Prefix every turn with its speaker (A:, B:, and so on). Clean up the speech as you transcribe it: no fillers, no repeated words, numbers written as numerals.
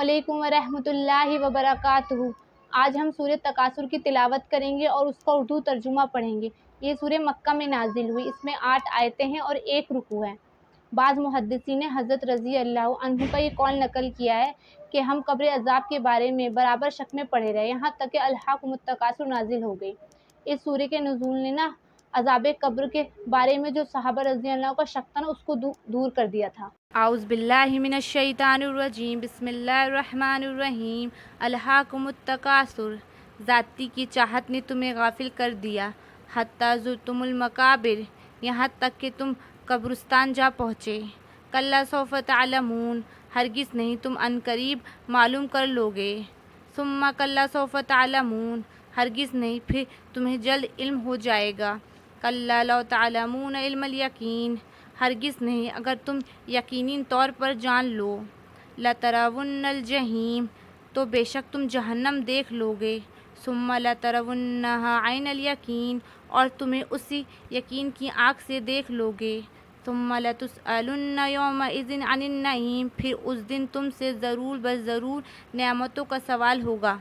A: علیکم ورحمۃ اللہ وبرکاتہ۔ آج ہم سورہ تکاثر کی تلاوت کریں گے اور اس کا اردو ترجمہ پڑھیں گے۔ یہ سورہ مکہ میں نازل ہوئی، اس میں 8 آیتیں ہیں اور 1 رکوع ہے۔ بعض محدثین نے حضرت رضی اللہ عنہ کا یہ قول نقل کیا ہے کہ ہم قبر عذاب کے بارے میں برابر شک میں پڑے رہے یہاں تک کہ الہاکم التکاثر نازل ہو گئی۔ اس سورہ کے نزول نے عذاب قبر کے بارے میں جو صحابہ رضی اللہ عنہ کا شک تھا اس کو دور کر دیا تھا۔ اعوذ باللہ من الشیطان الرجیم، بسم اللہ الرحمن الرحیم۔ الہاکم التکاثر، ذاتی کی چاہت نے تمہیں غافل کر دیا، حتی زرتم المقابر، یہاں تک کہ تم قبرستان جا پہنچے۔ کلا سوف تعلمون، ہرگز نہیں تم عنقریب معلوم کر لوگے۔ ثم کلا سوف تعلمون، ہرگز نہیں پھر تمہیں جلد علم ہو جائے گا۔ کلا لو تعلمون علم الیقین، ہرگز نہیں اگر تم یقینی طور پر جان لو۔ لترون الجحیم، تو بے شک تم جہنم دیکھ لوگے۔ ثم لترونہا عین الیقین، اور تمہیں اسی یقین کی آنکھ سے دیکھ لوگے۔ ثم لتسألن یومئذ عن النعیم، پھر اس دن تم سے ضرور بضرور نعمتوں کا سوال ہوگا۔